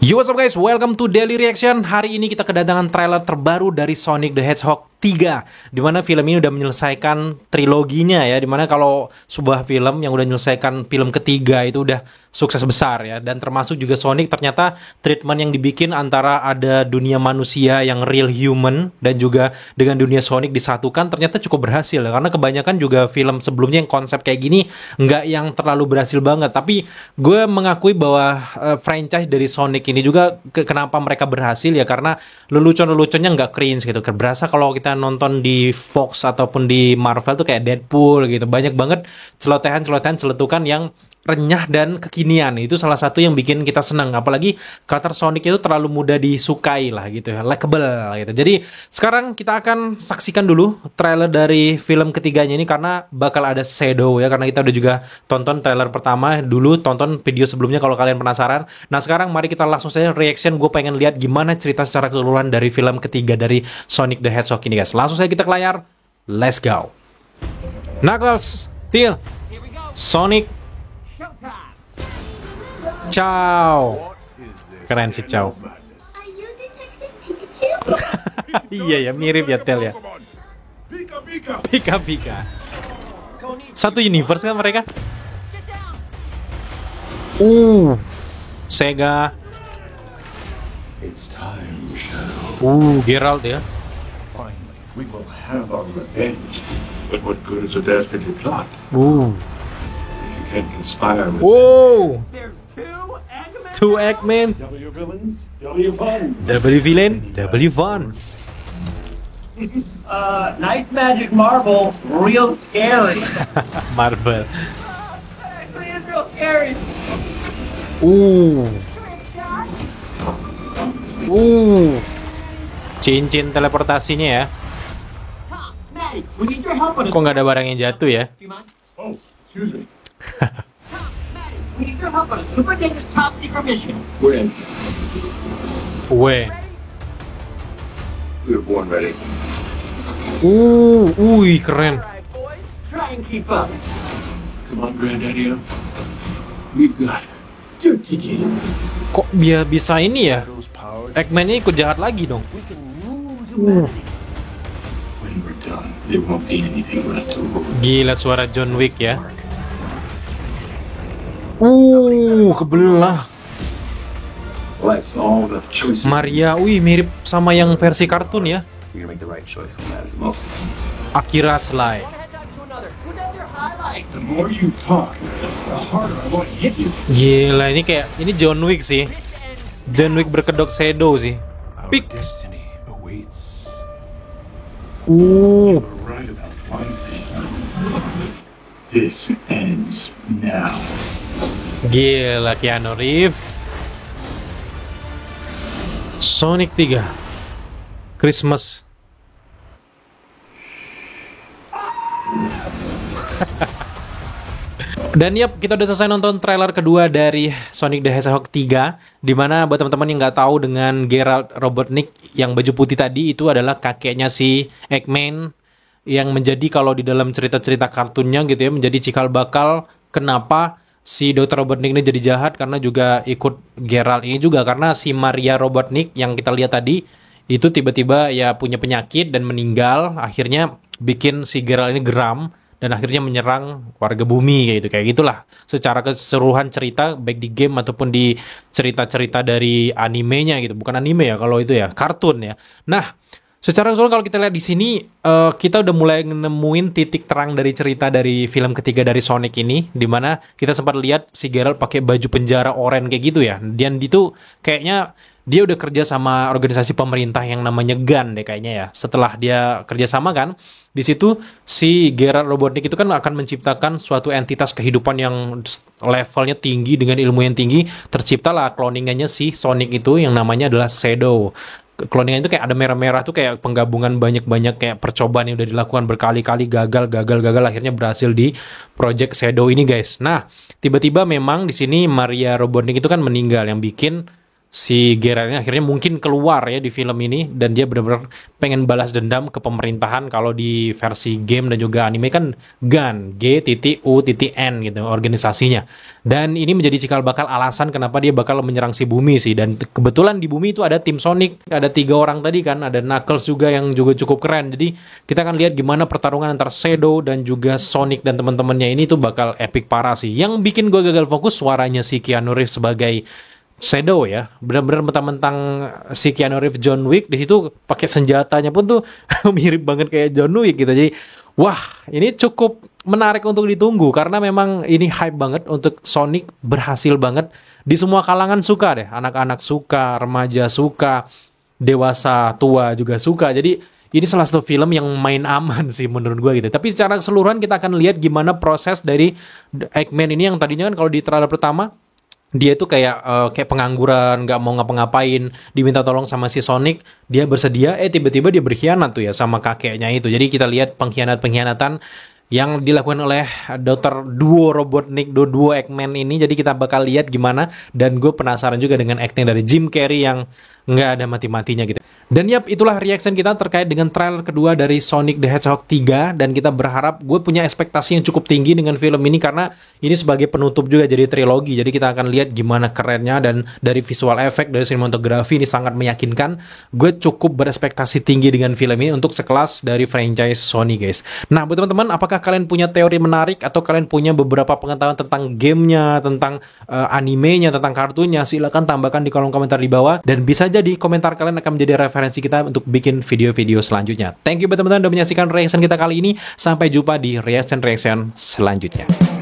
Yo, what's up guys, welcome to Daily Reaction. Hari ini kita kedatangan trailer terbaru dari Sonic the Hedgehog 3, dimana film ini udah menyelesaikan triloginya ya. Dimana kalau sebuah film yang udah menyelesaikan film ketiga itu udah sukses besar ya. Dan termasuk juga Sonic, ternyata treatment yang dibikin antara ada dunia manusia yang real human dan juga dengan dunia Sonic disatukan ternyata cukup berhasil ya. Karena kebanyakan juga film sebelumnya yang konsep kayak gini nggak yang terlalu berhasil banget. Tapi gue mengakui bahwa franchise dari Sonic ini juga kenapa mereka berhasil ya, karena lelucon-leluconnya nggak cringe gitu. Berasa kalau kita nonton di Fox ataupun di Marvel tuh kayak Deadpool gitu, banyak banget celotehan-celotehan, celetukan yang renyah dan kekinian. Itu salah satu yang bikin kita senang. Apalagi karakter Sonic itu terlalu mudah disukai lah gitu ya, likable gitu. Jadi sekarang kita akan saksikan dulu trailer dari film ketiganya ini, karena bakal ada Shadow ya. Karena kita udah juga tonton trailer pertama dulu, tonton video sebelumnya kalau kalian penasaran. Nah sekarang mari kita langsung saja reaction. Gue pengen lihat gimana cerita secara keseluruhan dari film ketiga dari Sonic the Hedgehog ini guys. Langsung saja kita ke layar. Let's go. Knuckles, Tail, Sonic, Ciao. Keren sih Ciao. Iya ya, mirip ya Tail ya. Pika-pika. Satu universe kan mereka? Sega. Geralt ya. We will have our revenge. But what good is a dastardly plot if you can't conspire with There's Two Eggman. W villains, W fun. W villain, W fun. nice magic marble, real scary. Marvel. Actually, it's real scary. Cincin teleportasinya ya. Tom, Maddie, we need your help on Kok nggak ada barang yang jatuh ya? Do you mind? Oh, excuse me. Tom, Maddie, we need your help on a super dangerous top secret mission. When? Weh. We were born ready. Keren. Alright, boys, try and keep up. Come on, Granddaddy. We've got dirty game. Kok bisa ini ya? Those powers. Eggman-nya ikut jahat lagi dong. We can rule humanity. When we're done, there won't be anything left to rule. Gila suara John Wick ya. Kebelah. Bless all the choices. Maria, mirip sama yang versi kartun ya. You're gonna make the right choice when matters the most. Akira Sly. One heads out to another. Who does their highlights? The more you talk, the harder I want to hit you. Gila, ini John Wick sih. This ends. John Wick berkedok shadow sih. Our Pick. destiny awaits. We're right about one thing. This ends now. Gila, Keanu Reeves. Sonic 3 Christmas. Dan kita udah selesai nonton trailer kedua dari Sonic the Hedgehog 3, dimana buat teman-teman yang nggak tahu, dengan Geralt Robotnik yang baju putih tadi itu adalah kakeknya si Eggman, yang menjadi kalau di dalam cerita-cerita kartunnya gitu ya, menjadi cikal bakal kenapa si Dr. Robotnik ini jadi jahat, karena juga ikut Geralt ini juga, karena si Maria Robotnik yang kita lihat tadi itu tiba-tiba ya punya penyakit dan meninggal, akhirnya bikin si Geralt ini geram dan akhirnya menyerang warga bumi kayak gitulah secara keseluruhan cerita, baik di game ataupun di cerita-cerita dari animenya gitu. Bukan anime ya kalau itu ya, kartun ya. Nah, secara keseluruhan kalau kita lihat di sini, kita udah mulai nemuin titik terang dari cerita dari film ketiga dari Sonic ini, dimana kita sempat lihat si Geralt pakai baju penjara oranye kayak gitu ya. Dan itu kayaknya dia udah kerja sama organisasi pemerintah yang namanya GUN deh kayaknya ya. Setelah dia kerja sama kan, di situ si Geralt Robotnik itu kan akan menciptakan suatu entitas kehidupan yang levelnya tinggi dengan ilmu yang tinggi. Terciptalah cloningannya si Sonic itu yang namanya adalah Shadow. Cloningan itu kayak ada merah-merah tuh, kayak penggabungan banyak-banyak kayak percobaan yang udah dilakukan berkali-kali, gagal, akhirnya berhasil di Project Shadow ini guys. Nah, tiba-tiba memang di sini Maria Robotnik itu kan meninggal, yang bikin si Geralt ini akhirnya mungkin keluar ya di film ini, dan dia benar-benar pengen balas dendam ke pemerintahan. Kalau di versi game dan juga anime kan GUN, G.U.N gitu organisasinya. Dan ini menjadi cikal bakal alasan kenapa dia bakal menyerang si bumi sih. Dan kebetulan di bumi itu ada tim Sonic, ada 3 orang tadi kan, ada Knuckles juga yang juga cukup keren. Jadi kita akan lihat gimana pertarungan antara Shadow dan juga Sonic dan teman-temannya ini tuh bakal epic parah sih. Yang bikin gue gagal fokus suaranya si Keanu Reeves sebagai Shadow ya, benar-benar mentang-mentang si Keanu Reeves John Wick, di situ pakai senjatanya pun tuh mirip banget kayak John Wick gitu. Jadi wah, ini cukup menarik untuk ditunggu karena memang ini hype banget untuk Sonic, berhasil banget di semua kalangan suka deh, anak-anak suka, remaja suka, dewasa tua juga suka. Jadi ini salah satu film yang main aman sih menurut gue gitu. Tapi secara keseluruhan kita akan lihat gimana proses dari Eggman ini yang tadinya kan kalau di trailer pertama dia itu kayak pengangguran, nggak mau ngapa-ngapain, diminta tolong sama si Sonic, dia bersedia, tiba-tiba dia berkhianat tuh ya sama kakeknya itu. Jadi kita lihat pengkhianatan yang dilakukan oleh dokter duo Robotnik, duo Eggman ini. Jadi kita bakal lihat gimana, dan gue penasaran juga dengan acting dari Jim Carrey yang nggak ada mati-matinya gitu. Dan yap, itulah reaction kita terkait dengan trailer kedua dari Sonic the Hedgehog 3, dan kita berharap, gue punya ekspektasi yang cukup tinggi dengan film ini karena ini sebagai penutup juga jadi trilogi. Jadi kita akan lihat gimana kerennya, dan dari visual effect, dari sinematografi ini sangat meyakinkan. Gue cukup berekspektasi tinggi dengan film ini untuk sekelas dari franchise Sony guys. Nah buat teman-teman, apakah kalian punya teori menarik atau kalian punya beberapa pengetahuan tentang gamenya, tentang animenya, tentang kartunya? Silahkan tambahkan di kolom komentar di bawah, dan bisa jadi komentar kalian akan menjadi referensi kita untuk bikin video-video selanjutnya. Thank you buat teman-teman udah menyaksikan reaction kita kali ini. Sampai jumpa di reaction selanjutnya.